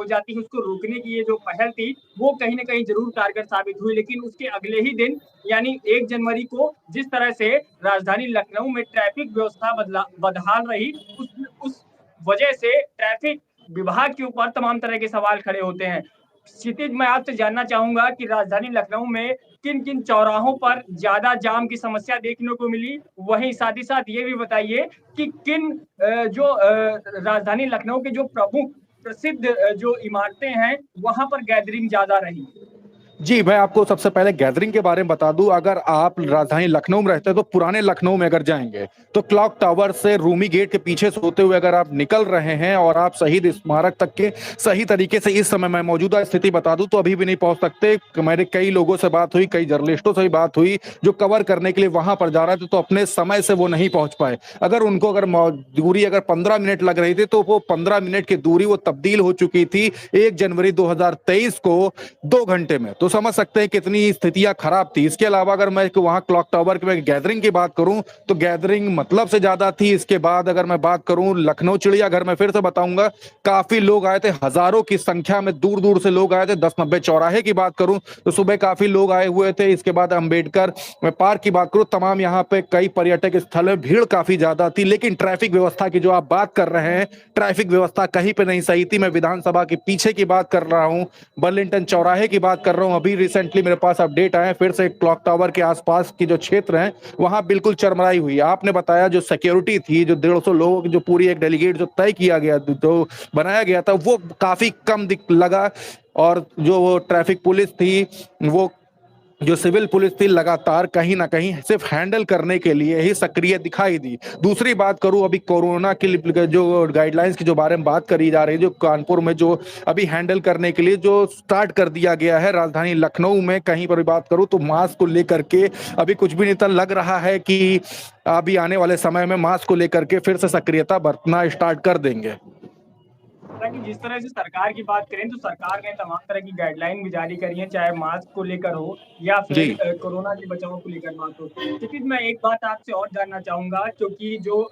हो जाती है, उसको रोकने की ये जो पहल थी, वो कहीं न कहीं ज़रूर कारगर साबित हुई। लेकिन उसके अगले ही दिन यानी 1 जनवरी को जिस तरह से राजधानी लखनऊ में ट्रैफ़िक व्यवस्था बदहाल रही, उस वजह से ट्रैफ़िक विभाग के ऊपर तमाम तरह के सवाल खड़े होते हैं। क्षितिज, मैं आपसे जानना चाहूँगा कि राजधानी लखनऊ में किन-किन चौराहों पर ज़्यादा जाम की समस्या देखने को मिली? वहीं साथ ही साथ ये भी बताइए कि किन राजधानी लखनऊ के जो प्रमुख प्रसिद्ध जो इमारतें हैं, वहाँ पर गैदरिंग ज़्यादा रही? जी, मैं आपको सबसे पहले गैदरिंग के बारे में बता दूँ, अगर आप राजधानी लखनऊ में रहते हैं, तो पुराने लखनऊ में अगर जाएँगे, तो क्लॉक टावर से रूमी गेट के पीछे से होते हुए अगर आप निकल रहे हैं और आप शहीद स्मारक तक के सही तरीके से इस समय मैं मौजूदा स्थिति बता दूँ, तो अभी भी नहीं पहुँच सकते। मेरे कई लोगों से बात हुई, कई जर्नलिस्टों से भी बात हुई, जो कवर करने के लिए वहाँ पर जा रहे थे, तो अपने समय से वो नहीं पहुँच पाए। अगर उनको दूरी अगर 15 मिनट लग रही थी, तो वो 15 मिनट की दूरी वो तब्दील हो चुकी थी 1 जनवरी 2023 को 2 घंटे में। तो समझ सकते हैं कितनी स्थितियां खराब थी। इसके अलावा अगर मैं वहां क्लॉक टावर की गैदरिंग की बात करूं, तो गैदरिंग मतलब से ज्यादा थी। इसके बाद अगर मैं बात करूं लखनऊ चिड़ियाघर में, फिर से बताऊंगा, काफी लोग आए थे, हजारों की संख्या में दूर दूर से लोग आए थे। 10-90 चौराहे की बात करूं तो सुबह काफी लोग आए हुए थे। इसके बाद अंबेडकर पार्क की बात करूं, तमाम यहाँ पे कई पर्यटक स्थल में भीड़ काफी ज्यादा थी। लेकिन ट्रैफिक व्यवस्था की जो आप बात कर रहे हैं, ट्रैफिक व्यवस्था कहीं पे नहीं सही थी। मैं विधानसभा के पीछे की बात कर रहा हूं, बर्लिंगटन चौराहे की बात कर रहा हूं। अभी रिसेंटली मेरे पास अपडेट आए, फिर से क्लॉक टावर के आसपास की जो क्षेत्र है वहां बिल्कुल चरमराई हुई। आपने बताया जो सिक्योरिटी थी, जो 150 लोगों की जो पूरी एक डेलीगेट जो तय किया गया, जो बनाया गया था, वो काफी कम दिख लगा। और जो वो ट्रैफिक पुलिस थी, वो जो सिविल पुलिस थी, लगातार कहीं ना कहीं सिर्फ हैंडल करने के लिए ही सक्रिय दिखाई दी। दूसरी बात करूं, अभी कोरोना की जो गाइडलाइंस की जो बारे में बात करी जा रही है, जो कानपुर में जो अभी हैंडल करने के लिए जो स्टार्ट कर दिया गया है, राजधानी लखनऊ में कहीं पर भी बात करूं तो मास्क को लेकर के अभी कुछ भी नहीं था। लग रहा है कि अभी आने वाले समय में मास्क को लेकर के फिर से सक्रियता बरतना स्टार्ट कर देंगे। हालाँकि जिस तरह से सरकार की बात करें तो सरकार ने तमाम तरह की गाइडलाइन भी जारी करी है, चाहे मास्क को लेकर हो या फिर जी कोरोना के बचाव को लेकर बात हो। लेकिन मैं एक बात आपसे और जानना चाहूँगा, क्योंकि जो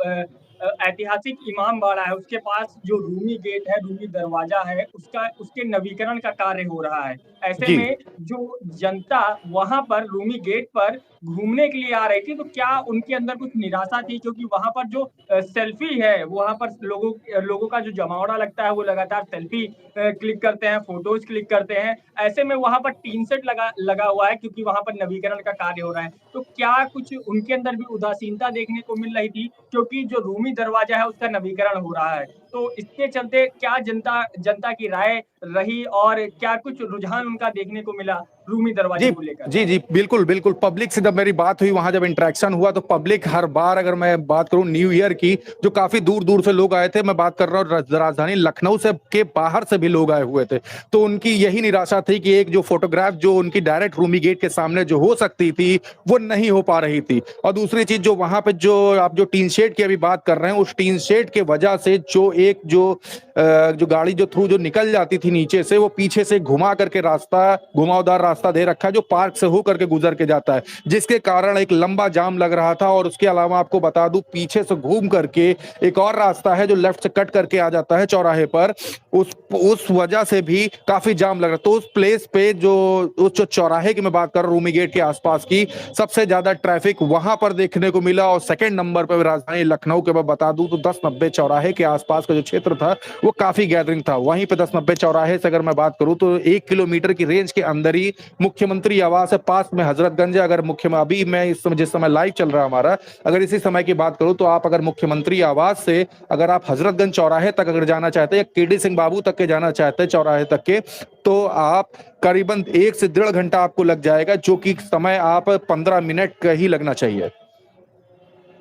ऐतिहासिक इमामबाड़ा है, उसके पास जो रूमी गेट है, रूमी दरवाज़ा है, उसके नवीकरण का कार्य हो रहा है। ऐसे जी में जो जनता वहाँ पर रूमी गेट पर घूमने के लिए आ रही थी, तो क्या उनके अंदर कुछ निराशा थी? क्योंकि वहाँ पर जो सेल्फी है, वहाँ पर लोगों का जो जमावड़ा लगता है, वो लगातार सेल्फी क्लिक करते हैं, फ़ोटोज़ क्लिक करते हैं। ऐसे में वहाँ पर टीन शेड लगा लगा हुआ है, क्योंकि वहाँ पर नवीकरण का कार्य हो रहा है। तो क्या कुछ उनके अंदर भी उदासीनता देखने को मिल रही थी? क्योंकि जो रूमी दरवाज़ा है, उसका नवीकरण हो रहा है। तो इसके चलते क्या जनता जनता की राय रही और क्या कुछ रुझान उनका देखने को मिला रूमी दरवाजे जी को लेकर? जी जी, बिल्कुल बिल्कुल। पब्लिक से जब मेरी बात हुई, वहां जब इंटरेक्शन हुआ, तो पब्लिक हर बार, अगर मैं बात करूं न्यू ईयर की, जो काफी दूर दूर से लोग आए थे, मैं बात कर रहा हूँ राजधानी लखनऊ से के बाहर से भी लोग आए हुए थे, तो उनकी यही निराशा थी कि एक जो फोटोग्राफ जो उनकी डायरेक्ट रूमी गेट के सामने जो हो सकती थी, वो नहीं हो पा रही थी। और दूसरी चीज, जो वहां पे जो आप जो टीन शेड की अभी बात कर रहे हैं, उस टीन शेड के वजह से जो गाड़ी जो थ्रू जो निकल जाती थी नीचे से, वो पीछे से घुमा करके रास्ता, घुमावदार रास्ता दे रखा है, जो पार्क से होकर के गुजर के जाता है, जिसके कारण एक लंबा जाम लग रहा था। और उसके अलावा आपको बता दूं, पीछे से घूम करके एक और रास्ता है जो लेफ्ट से कट करके आ जाता है चौराहे पर, उस वजह से भी काफी जाम लग रहा। तो उस प्लेस पे उस जो चौराहे की मैं बात कर रहा हूँ, रूमी गेट के आसपास की, सबसे ज्यादा ट्रैफिक वहां पर देखने को मिला। और सेकंड नंबर पर राजधानी लखनऊ के मैं बता दूं तो 10-90 चौराहे के आसपास का जो क्षेत्र था, वो काफी गैदरिंग था। वहीं पे 10-90 चौराहे से अगर मैं बात करूं तो 1 किलोमीटर की रेंज के अंदर ही मुख्यमंत्री आवास है, पास में हजरतगंज है। अगर अभी मैं इस समय, जिस समय लाइव चल रहा है हमारा, अगर इसी समय की बात करूं, तो आप अगर मुख्यमंत्री आवास से अगर आप हजरतगंज चौराहे तक अगर जाना चाहते हैं, या केडी सिंह बाबू तक के जाना चाहते हैं चौराहे तक के, तो आप करीबन 1 से 1.5 घंटा आपको लग जाएगा, जो कि समय आप 15 मिनट का ही लगना चाहिए।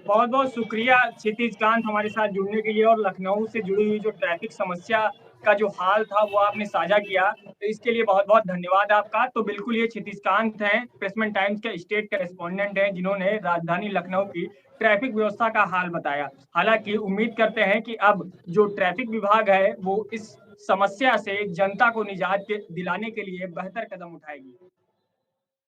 बहुत-बहुत शुक्रिया क्षितिज कांत हमारे साथ जुड़ने के लिए और लखनऊ से जुड़ी हुई जो ट्रैफिक समस्या का जो हाल था वो आपने साझा किया। तो इसके लिए बहुत-बहुत धन्यवाद आपका। तो बिल्कुल ये क्षितिज कांत हैं, प्रेसमेंट टाइम्स के स्टेट करेस्पॉन्डेंट हैं, जिन्होंने राजधानी लखनऊ की ट्रैफिक व्यवस्था का हाल बताया। हालाँकि उम्मीद करते हैं कि अब जो ट्रैफिक विभाग है वो इस समस्या से जनता को निजात दिलाने के लिए बेहतर कदम उठाएगी।